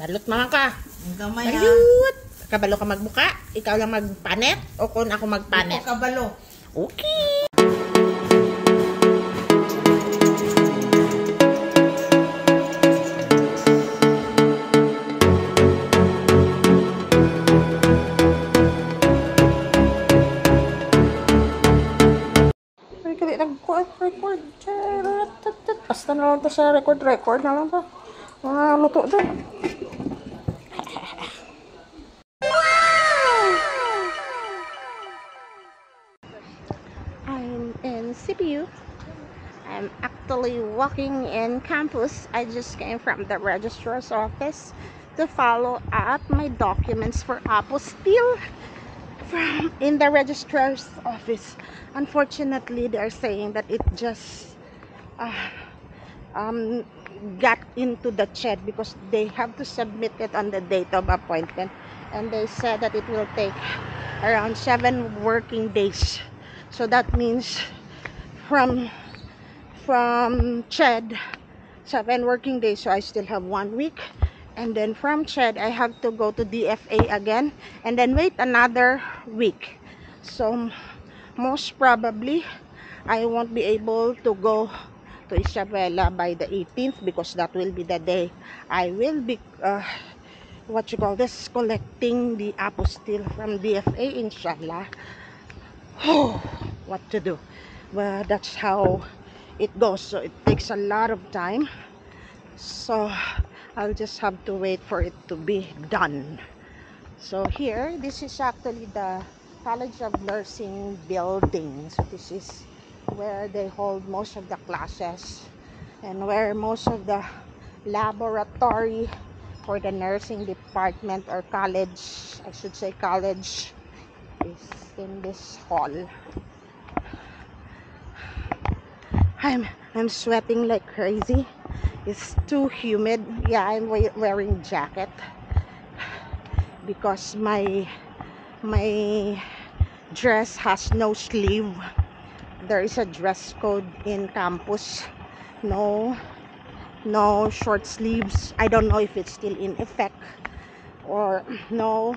Balot naman ka. Ang gamay ha. Balot. Kabalo ka magbuka? Ikaw lang magpanet? O kung ako magpanet? Ako kabalo. Okay. Record. Basta na lang to sa record na lang to. Mga luto doon. I'm in CPU. I'm actually walking in campus. I just came from the registrar's office to follow up my documents for apostille from in the registrar's office. Unfortunately, they're saying that it just got into the chat because they have to submit it on the date of appointment, and they said that it will take around 7 working days. So that means from CHED 7 working days, so I still have 1 week, and then from CHED I have to go to DFA again and then wait another week. So most probably I won't be able to go to Isabela by the 18th because that will be the day I will be collecting the apostille from DFA, inshallah. What to do? Well, that's how it goes, so it takes a lot of time, so I'll just have to wait for it to be done. So here, this is actually the College of Nursing building. So this is where they hold most of the classes and where most of the laboratory for the nursing department or college, I should say college, is in this hall. I'm sweating like crazy. It's too humid. Yeah, I'm wearing jacket because my dress has no sleeve. There is a dress code in campus. No short sleeves. I don't know if it's still in effect, or no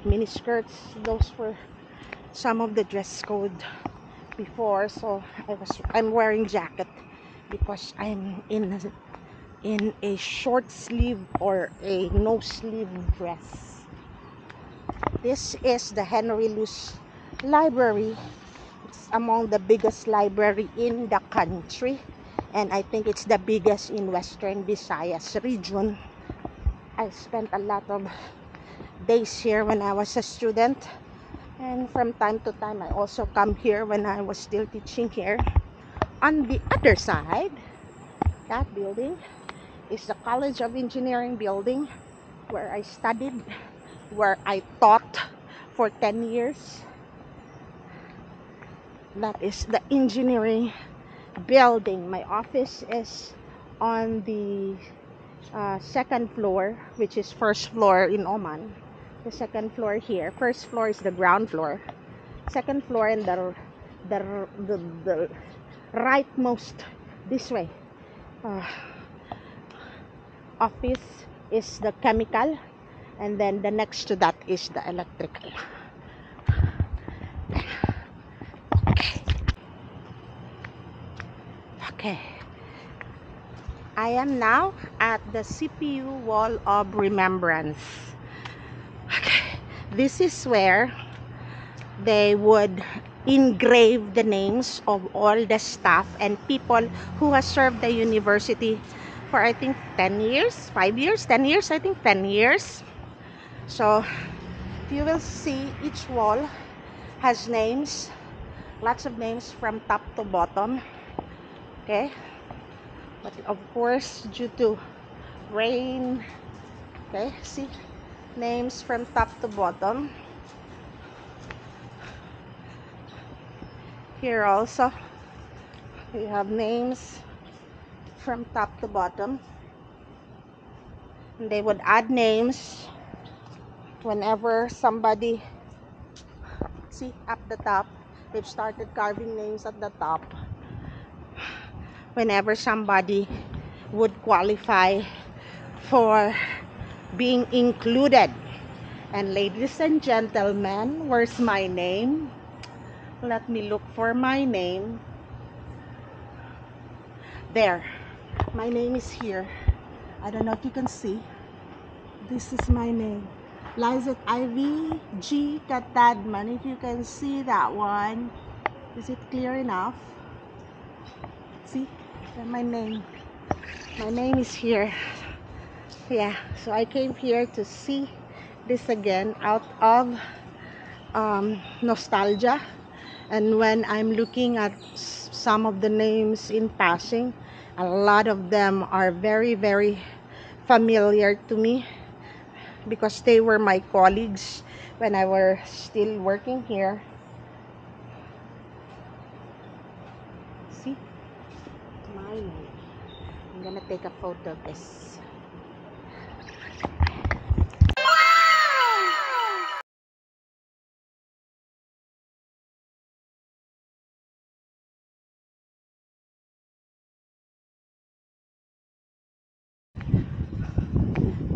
mini skirts. Those were some of the dress code before, so I'm wearing jacket because I'm in a short sleeve or a no sleeve dress. This is the Henry Luce Library. It's among the biggest library in the country, and I think it's the biggest in Western Visayas region. I spent a lot of days here when I was a student, and from time to time I also come here when I was still teaching here. On the other side, that building is the College of Engineering building, where I studied, where I taught for 10 years. That is the engineering building. My office is on the second floor, which is first floor in Oman. The second floor here. First floor is the ground floor. Second floor, and the rightmost this way office is the chemical, and then the next to that is the electrical. Okay. I am now at the CPU Wall of Remembrance. Okay. This is where they would engrave the names of all the staff and people who has served the university for, I think, 10 years, 5 years, 10 years, I think 10 years. So you will see each wall has names, lots of names from top to bottom. Okay, but of course due to rain, okay, see, names from top to bottom. Here also we have names from top to bottom, and they would add names whenever somebody, see, up the top, they've started carving names at the top whenever somebody would qualify for being included. And ladies and gentlemen, where's my name? Let me look for my name. There, my name is here. I don't know if you can see. This is my name, Lizette Ivy G. Catadman. If you can see that one, is it clear enough? See, my name is here. Yeah, so I came here to see this again out of nostalgia. And when I'm looking at some of the names in passing, a lot of them are very, very familiar to me because they were my colleagues when I was still working here. See, my name. I'm gonna take a photo of this.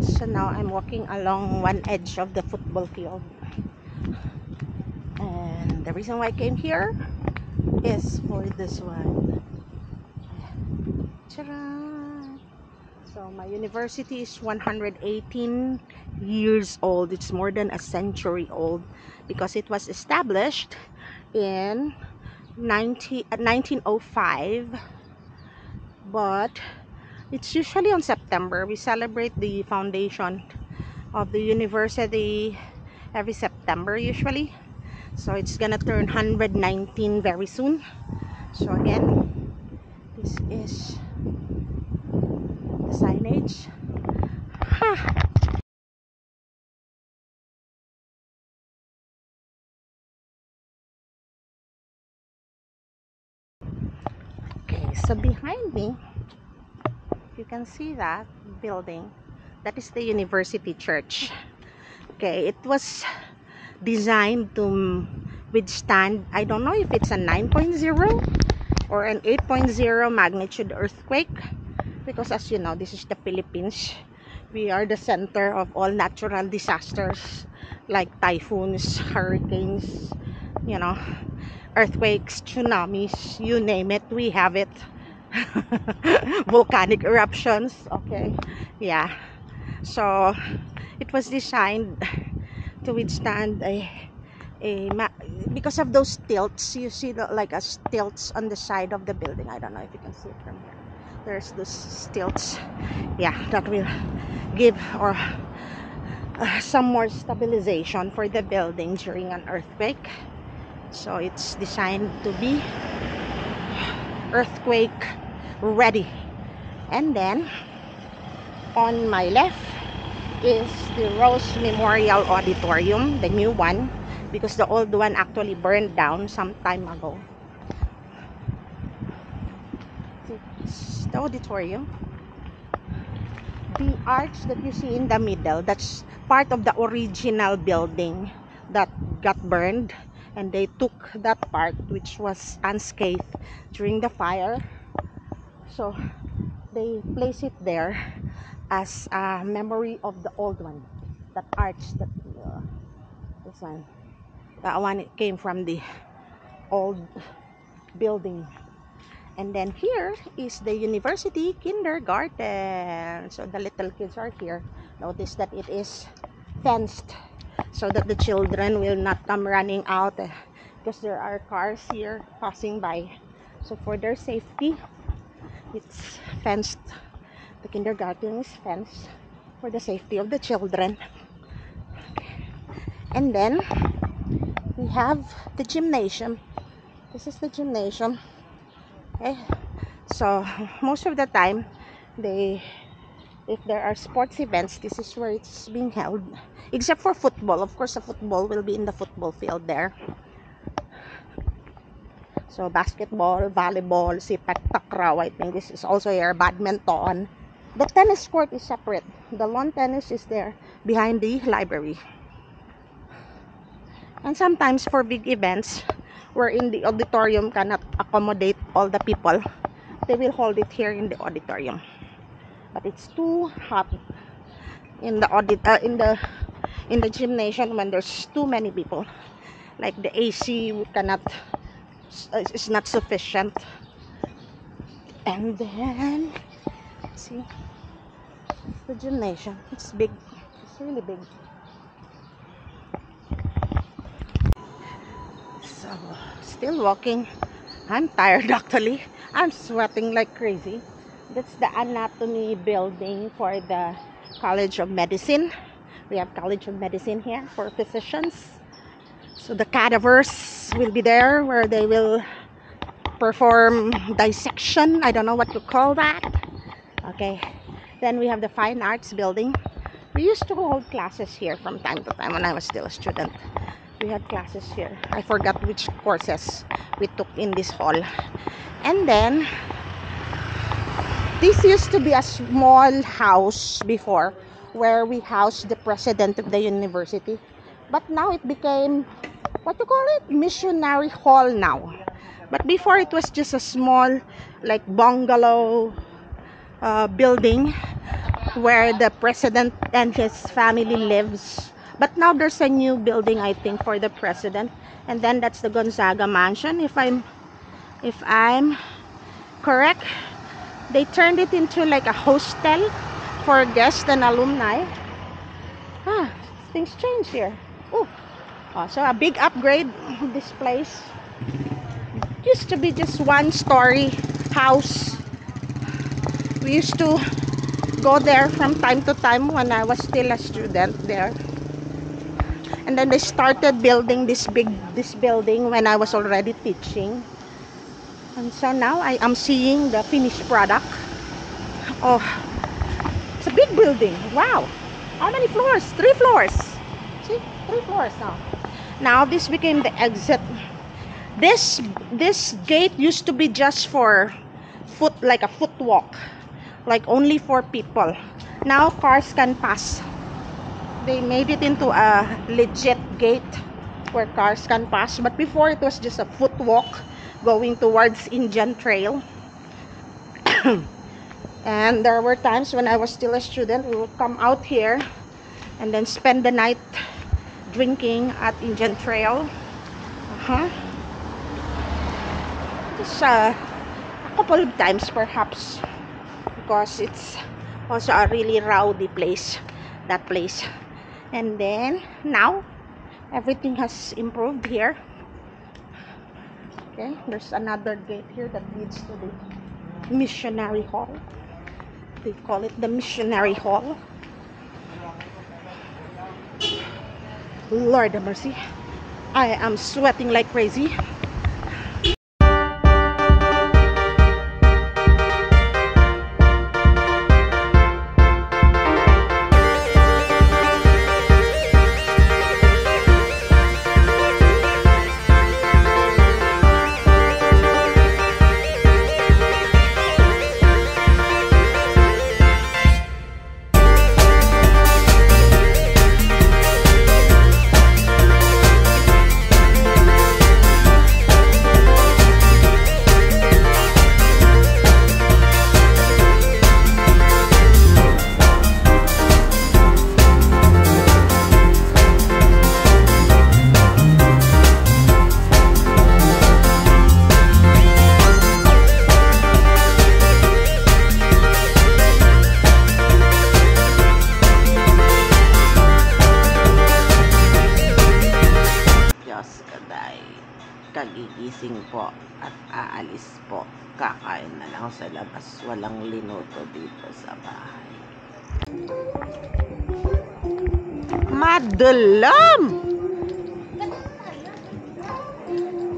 So now I'm walking along one edge of the football field, and the reason why I came here is for this one. Ta-da! So my university is 118 years old. It's more than a century old because it was established in 1905, but it's usually on September. We celebrate the foundation of the university every September usually. So it's gonna turn 119 very soon. So again, this is the signage. Okay, so behind me, you can see that building. That is the university church. Okay, it was designed to withstand, I don't know if it's a 9.0 or an 8.0 magnitude earthquake, because as you know, this is the Philippines. We are the center of all natural disasters like typhoons, hurricanes, you know, earthquakes, tsunamis, you name it, we have it. Volcanic eruptions. Okay, yeah, so it was designed to withstand because of those tilts. You see like a stilts on the side of the building. I don't know if you can see it from here. There's those stilts, yeah, that will give or some more stabilization for the building during an earthquake. So it's designed to be earthquake ready. And then on my left is the Rose Memorial Auditorium, the new one, because the old one actually burned down some time ago. It's the auditorium. The arch that you see in the middle, that's part of the original building that got burned, and they took that part which was unscathed during the fire, so they place it there as a memory of the old one. That arch, that this one, that one, it came from the old building. And then here is the university kindergarten. So the little kids are here. Notice that it is fenced so that the children will not come running out because there are cars here passing by. So for their safety, it's fenced. The kindergarten is fenced for the safety of the children. And then we have the gymnasium. This is the gymnasium. Okay, so most of the time, if there are sports events, this is where it's being held, except for football. Of course, the football will be in the football field there. So basketball, volleyball, sepak takraw, I think this is also here, badminton. The tennis court is separate. The lawn tennis is there behind the library. And sometimes for big events, wherein the auditorium cannot accommodate all the people, they will hold it here in the auditorium. But it's too hot in the in the gymnasium when there's too many people. Like the AC cannot is not sufficient. And then see the gymnasium. It's big. It's really big. So still walking. I'm tired actually. I'm sweating like crazy. That's the anatomy building for the College of Medicine. We have College of Medicine here for physicians. So the cadavers will be there where they will perform dissection. I don't know what to call that. Okay. Then we have the Fine Arts building. We used to hold classes here from time to time when I was still a student. We had classes here. I forgot which courses we took in this hall. And then this used to be a small house before where we housed the president of the university. But now it became, what you call it? Missionary hall now. But before it was just a small like bungalow building where the president and his family lives. But now there's a new building, I think, for the president. And then that's the Gonzaga Mansion, if I'm correct. They turned it into like a hostel for guests and alumni. Things change here. Oh, so a big upgrade of this place. Used to be just one-story house. We used to go there from time to time when I was still a student there. And then they started building this building when I was already teaching. And so now I am seeing the finished product. Oh, it's a big building. Wow. How many floors? 3 floors. See? 3 floors now. Now this became the exit. This gate used to be just for like a foot walk. Like only for people. Now cars can pass. They made it into a legit gate where cars can pass. But before it was just a foot walk going towards Indian Trail. And there were times when I was still a student, we would come out here and then spend the night drinking at Indian Trail. Just a couple of times perhaps, because it's also a really rowdy place, that place. And then now everything has improved here. Okay, there's another gate here that leads to the missionary hall. They call it the missionary hall. Lord have mercy, I am sweating like crazy. Kagigising po at aalis po. Kakain na lang sa labas. Walang linuto dito sa bahay. Madalam!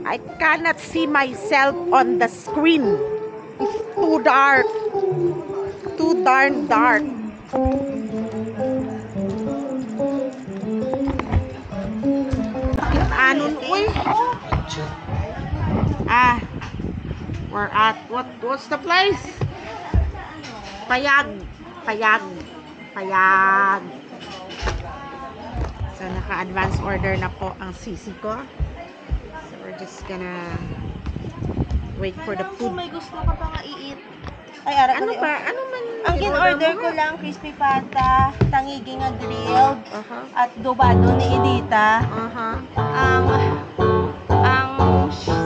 I cannot see myself on the screen. It's too dark. Too darn dark. Anon, uy! We're at what's the place? Payag. So naka-advance order na po ang sisi ko. So we're just gonna wait for the food. May gusto ka pa nga i-eat. Ay, ara Ano ba? Ano man? Ang in-order ko lang, crispy pata, tangigi nga grilled, at dobado ni Edita. Ang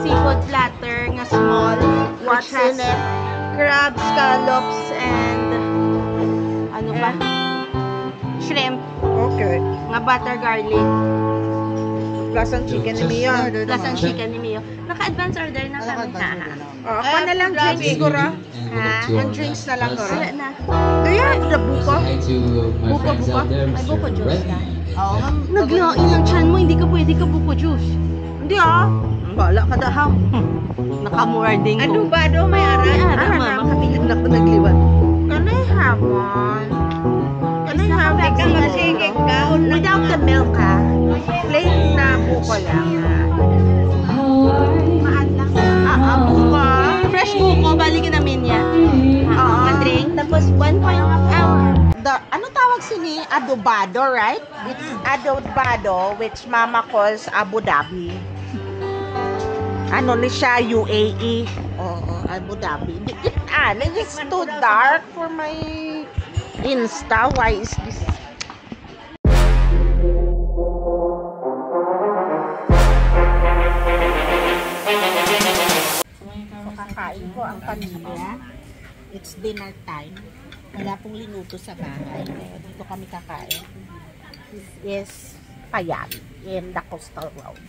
seafood platter nga small, What's which has in it? crab, scallops, and ano ba? Shrimp, Okay. nga butter garlic, Plus ang chicken ni Mia. plus ang chicken ni Mio. Naka-advance order na kami, ha? Ako na lang drinks siguro. Ha? Ang drinks na lang siguro. Wala na. Do you have the buko? Buko. May buko juice ka. Oo. Naglain ang chan mo, hindi ka pwede ka buko juice. Hindi ah. Bala ka daham. Nakamwarding ko. Adobado may aran. May aran, mama. Makapilit na ko nagliwan. Can I have one? Can I have it? Sige, kaon lang. Without the milk, ha? Plain na buko lang. Maan lang. Buko. Fresh buko, balikin namin yan. Nga drink. Tapos 1 hour. Ano tawag sini? Adobado, right? It's adobado, which mama calls Abu Dhabi. Ano ni siya? UAE. Oo, Abu Dhabi. It's too dark for my Insta. Why is this? So, kakain ko ang pamilya. It's dinner time. Wala pong linuto sa bahay. Kaya dito kami kakain. This is Payat in the Coastal Road.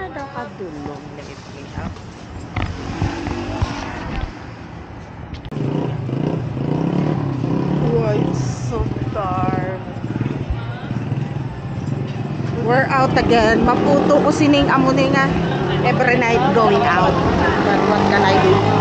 Ada kadulong lately, ha? Wow, it's so dark. We're out again. Maputo ko sining amo nga every night going out. But what can I do?